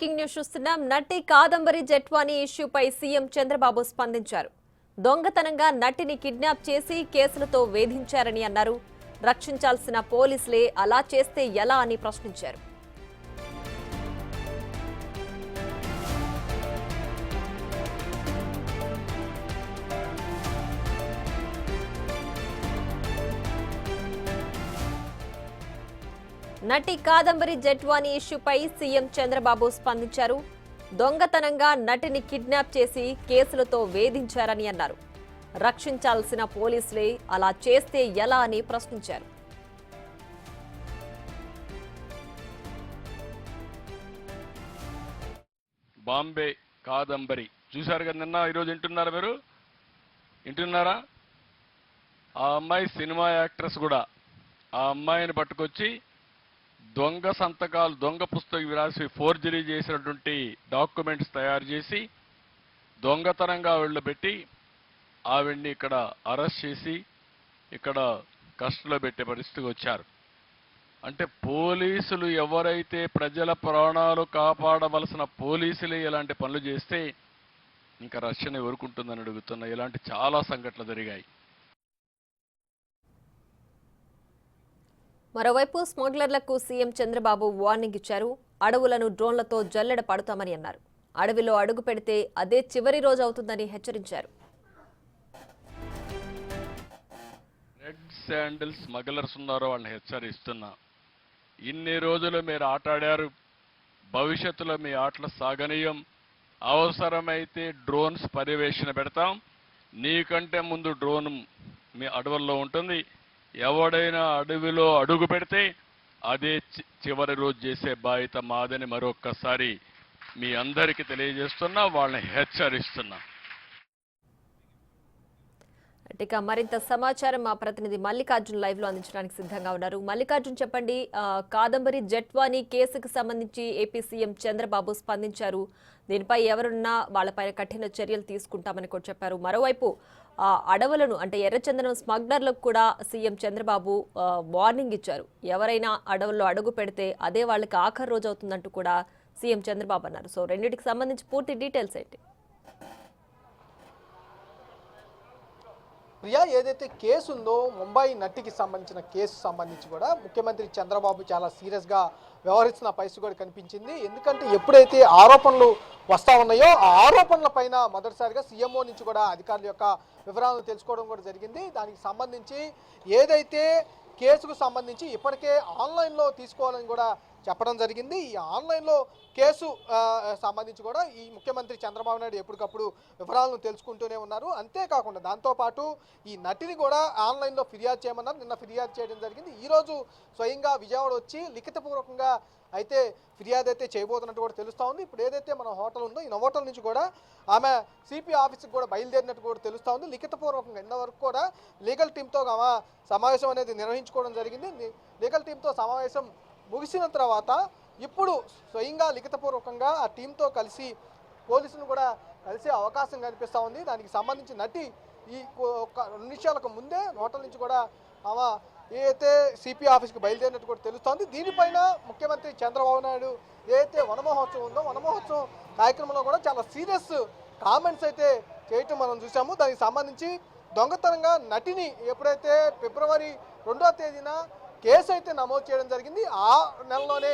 Breaking news చూస్తున్నాం. నటి Kadambari జెట్వానీ ఇష్యూపై CM Chandrababu స్పందించారు. దొంగతనంగా నటిని కిడ్నాప్ చేసి కేసులతో వేధించారని అన్నారు. రక్షించాల్సిన పోలీసులే అలా చేస్తే ఎలా అని ప్రశ్నించారు. నటి కాదంబరి జెట్వానీ ఇష్యూపై సీఎం చంద్రబాబు స్పందించారు. దొంగతనంగా నటిని కిడ్నాప్ చేసి కేసులతో వేధించారని అన్నారు. రక్షించాల్సిన పోలీసులే అలా చేస్తే ఎలా అని ప్రశ్నించారు. బాంబే కాదంబరి చూశారు కదా, నిన్న ఈరోజు వింటున్నారా? మీరు వింటున్నారా? ఆ అమ్మాయి సినిమా యాక్ట్రెస్ కూడా. ఆ అమ్మాయిని పట్టుకొచ్చి దొంగ సంతకాలు, దొంగ పుస్తకం రాసి ఫోర్జరీ చేసినటువంటి డాక్యుమెంట్స్ తయారు చేసి దొంగతనంగా ఆవిడలో పెట్టి ఆవిడ్ని ఇక్కడ అరెస్ట్ చేసి ఇక్కడ కస్టడీలో పెట్టే పరిస్థితికి వచ్చారు. అంటే పోలీసులు ఎవరైతే ప్రజల ప్రాణాలు కాపాడవలసిన పోలీసులే ఇలాంటి పనులు చేస్తే ఇంకా రక్షణ ఎవరుకుంటుందని అడుగుతున్నా. ఇలాంటి చాలా సంఘటనలు జరిగాయి. మరోవైపు స్మగ్లర్లకు సీఎం చంద్రబాబు వార్నింగ్ ఇచ్చారు. అడవులను డ్రోన్లతో జల్లెడ పడతామని అన్నారు. అడవిలో అడుగు పెడితే అదే చివరి రోజు అవుతుందని హెచ్చరించారు. రెడ్ శాండిల్ స్మగ్లర్స్ ఉన్నారో వాళ్ళని హెచ్చరిస్తున్నా. ఇన్ని రోజులు మీరు ఆటాడారు, భవిష్యత్తులో మీ ఆటలు సాగనీయం. అవసరమైతే డ్రోన్స్ పర్యవేక్షణ పెడతాం. నీకంటే ముందు డ్రోన్ మీ అడవుల్లో ఉంటుంది. ఎవడైనా అడవిలో అడుగు పెడితే అదే చివరి రోజు చేసే బాధ్యత మాదని మరొక్కసారి మీ అందరికీ తెలియజేస్తున్నా, వాళ్ళని హెచ్చరిస్తున్నా. ఇక మరింత సమాచారం మా ప్రతినిధి మల్లికార్జున్ లైవ్ లో అందించడానికి సిద్ధంగా ఉన్నారు. మల్లికార్జున్, చెప్పండి, కాదంబరి జెట్వానీ కేసుకు సంబంధించి ఏపీ సీఎం చంద్రబాబు స్పందించారు. దీనిపై ఎవరున్నా వాళ్ళపైన కఠిన చర్యలు తీసుకుంటామని కూడా చెప్పారు. మరోవైపు అడవులను అంటే ఎర్రచందనం స్మగ్లర్లకు కూడా సీఎం చంద్రబాబు వార్నింగ్ ఇచ్చారు. ఎవరైనా అడవుల్లో అడుగు పెడితే అదే వాళ్ళకి ఆఖరి రోజు అవుతుందంటూ కూడా సీఎం చంద్రబాబు అన్నారు. సో రెండింటికి సంబంధించి పూర్తి డీటెయిల్స్ ఏంటి? ప్రియా, ఏదైతే కేసు ఉందో ముంబై నటికి సంబంధించిన కేసు సంబంధించి కూడా ముఖ్యమంత్రి చంద్రబాబు చాలా సీరియస్గా వ్యవహరిస్తున్న పరిస్థితి కూడా కనిపించింది. ఎందుకంటే ఎప్పుడైతే ఆరోపణలు వస్తూ ఉన్నాయో ఆ ఆరోపణల పైన మొదటిసారిగా సీఎంఓ నుంచి కూడా అధికారుల యొక్క వివరాలను తెలుసుకోవడం కూడా జరిగింది. దానికి సంబంధించి ఏదైతే కేసుకు సంబంధించి ఇప్పటికే ఆన్లైన్లో తీసుకోవాలని కూడా చెప్పడం జరిగింది. ఈ ఆన్లైన్లో కేసు సంబంధించి కూడా ఈ ముఖ్యమంత్రి చంద్రబాబు నాయుడు ఎప్పటికప్పుడు వివరాలను తెలుసుకుంటూనే ఉన్నారు. అంతేకాకుండా దాంతోపాటు ఈ నటిని కూడా ఆన్లైన్లో ఫిర్యాదు చేయమన్నారు. నిన్న ఫిర్యాదు చేయడం జరిగింది. ఈరోజు స్వయంగా విజయవాడ వచ్చి లిఖితపూర్వకంగా అయితే ఫిర్యాదు అయితే చేయబోతున్నట్టు కూడా తెలుస్తూ ఉంది. ఇప్పుడు ఏదైతే మన హోటల్ ఉందో ఈ హోటల్ నుంచి కూడా ఆమె సిపి ఆఫీస్కి కూడా బయలుదేరినట్టు కూడా తెలుస్తూ ఉంది. లిఖితపూర్వకంగా ఇంతవరకు కూడా లీగల్ టీంతో ఆమె సమావేశం అనేది నిర్వహించుకోవడం జరిగింది. లీగల్ టీంతో సమావేశం ముగిసిన తర్వాత ఇప్పుడు స్వయంగా లిఖితపూర్వకంగా ఆ టీంతో కలిసి పోలీసులు కూడా కలిసే అవకాశం కనిపిస్తూ ఉంది. దానికి సంబంధించి నటి ఈ ఒక 2 నిమిషాలకు ముందే హోటల్ నుంచి కూడా ఆమె ఏదైతే సిపి ఆఫీస్కి బయలుదేరినట్టు కూడా తెలుస్తోంది. దీనిపైన ముఖ్యమంత్రి చంద్రబాబు నాయుడు ఏదైతే వనమహోత్సవం ఉందో వనమహోత్సవం కార్యక్రమంలో కూడా చాలా సీరియస్ కామెంట్స్ అయితే చేయటం మనం చూసాము. దానికి సంబంధించి దొంగతనంగా నటిని ఎప్పుడైతే ఫిబ్రవరి 2వ తేదీన కేసు అయితే నమోదు చేయడం జరిగింది. ఆ నెలలోనే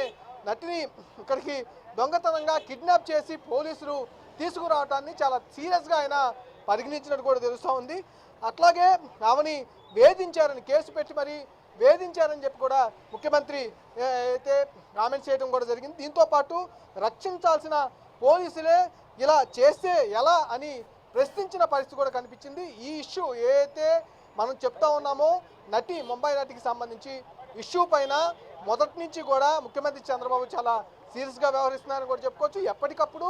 నటిని ఇక్కడికి దొంగతనంగా కిడ్నాప్ చేసి పోలీసులు తీసుకురావటాన్ని చాలా సీరియస్గా ఆయన పరిగణించినట్టు కూడా తెలుస్తూ ఉంది. అట్లాగే ఆమెని వేధించారని కేసు పెట్టి మరి వేధించారని చెప్పి కూడా ముఖ్యమంత్రి అయితే కామెంట్ చేయడం కూడా జరిగింది. దీంతోపాటు రక్షించాల్సిన పోలీసులే ఇలా చేస్తే ఎలా అని ప్రశ్నించిన పరిస్థితి కూడా కనిపించింది. ఈ ఇష్యూ ఏదైతే మనం చెప్తా ఉన్నామో నటి ముంబై నటికి సంబంధించి ఇష్యూ పైన మొదటి నుంచి కూడా ముఖ్యమంత్రి చంద్రబాబు చాలా సీరియస్గా వ్యవహరిస్తున్నారని కూడా చెప్పుకోవచ్చు. ఎప్పటికప్పుడు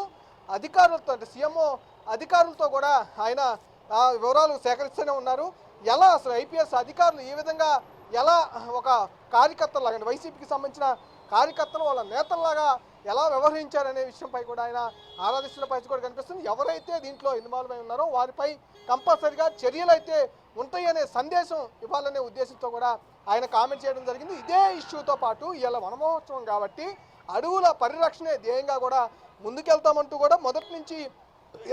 అధికారులతో అంటే సీఎంఓ అధికారులతో కూడా ఆయన వివరాలు సేకరిస్తూనే ఉన్నారు. ఎలా అసలు ఐపీఎస్ అధికారులు ఈ విధంగా ఎలా ఒక కార్యకర్తలాగా వైసీపీకి సంబంధించిన కార్యకర్తలు వాళ్ళ నేతల్లాగా ఎలా వ్యవహరించారనే విషయంపై కూడా ఆయన ఆరాధిస్తున్న పరిస్థితి కూడా కనిపిస్తుంది. ఎవరైతే దీంట్లో ఇన్వాల్వ్ అయి ఉన్నారో వారిపై కంపల్సరిగా చర్యలు అయితే ఉంటాయనే సందేశం ఇవ్వాలనే ఉద్దేశంతో కూడా ఆయన కామెంట్ చేయడం జరిగింది. ఇదే ఇష్యూతో పాటు ఇలా వనమహోత్సవం కాబట్టి అడవుల పరిరక్షణే ధ్యేయంగా కూడా ముందుకెళ్తామంటూ కూడా మొదటి నుంచి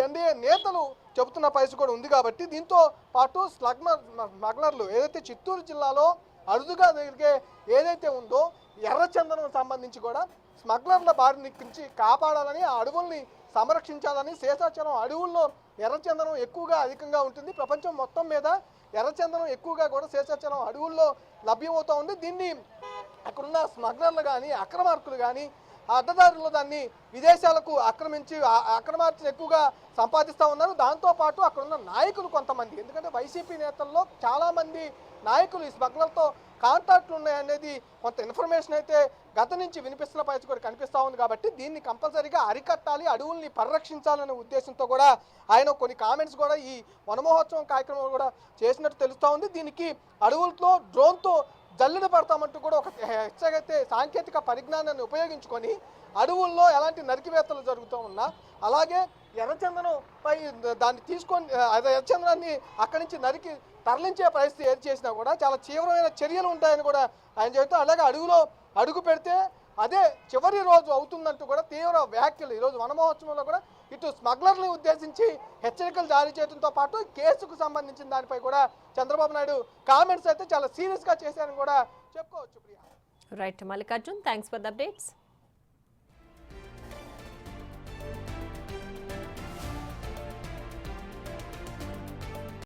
ఎన్డీఏ నేతలు చెబుతున్న పరిస్థితి కూడా ఉంది కాబట్టి దీంతో పాటు స్మగ్లర్లు ఏదైతే చిత్తూరు జిల్లాలో అరుదుగా దొరికే ఏదైతే ఉందో ఎర్రచందనం సంబంధించి కూడా స్మగ్లర్ల బారి నుంచి కాపాడాలని ఆ అడవుల్ని సంరక్షించాలని. శేషాచలం అడవుల్లో ఎర్రచందనం ఎక్కువగా అధికంగా ఉంటుంది. ప్రపంచం మొత్తం మీద ఎర్రచందనం ఎక్కువగా కూడా శేషాచలం అడవుల్లో లభ్యమవుతూ ఉంది. దీన్ని అక్కడున్న స్మగ్లర్లు కానీ అక్రమార్కులు కానీ అడ్డదారుల్లో దాన్ని విదేశాలకు అక్రమార్చన ఎక్కువగా సంపాదిస్తూ ఉన్నారు. దాంతోపాటు అక్కడున్న నాయకులు కొంతమంది, ఎందుకంటే వైసీపీ నేతల్లో చాలామంది నాయకులు ఈ స్మగ్లర్తో కాంటాక్ట్లు ఉన్నాయనేది కొంత ఇన్ఫర్మేషన్ అయితే గత నుంచి వినిపిస్తున్న పరిస్థితి కూడా కనిపిస్తూ ఉంది. కాబట్టి దీన్ని కంపల్సరీగా అరికట్టాలి, అడవుల్ని పరిరక్షించాలనే ఉద్దేశంతో కూడా ఆయన కొన్ని కామెంట్స్ కూడా ఈ వనమహోత్సవం కార్యక్రమం కూడా చేసినట్టు తెలుస్తూ ఉంది. దీనికి అడవులతో డ్రోన్తో జల్లుడు పడతామంటూ కూడా ఒక హెచ్చరికైతే సాంకేతిక పరిజ్ఞానాన్ని ఉపయోగించుకొని అడవుల్లో ఎలాంటి నరికివేత్తలు జరుగుతూ ఉన్నా, అలాగే ఎర్రచందనం పై దాన్ని తీసుకొని ఎర్రచందనాన్ని అక్కడి నుంచి నరికి తరలించే పరిస్థితి ఏది చేసినా కూడా చాలా తీవ్రమైన చర్యలు ఉంటాయని కూడా ఆయన చెబుతూ, అలాగే అడవిలో అడుగు పెడితే అదే చివరి రోజు అవుతుందంటూ కూడా తీవ్ర వ్యాఖ్యలు ఈరోజు వనమహోత్సవంలో కూడా ఇటు స్మగ్లర్ని ఉద్దేశించి హెచ్చరికలు జారీ చేయడంతో పాటు కేసుకు సంబంధించిన దానిపై కూడా చంద్రబాబు నాయుడు కామెంట్స్ అయితే చాలా సీరియస్గా చేశారని కూడా చెప్పుకోవచ్చు. Priya. Right Mallikarjun, thanks for the updates.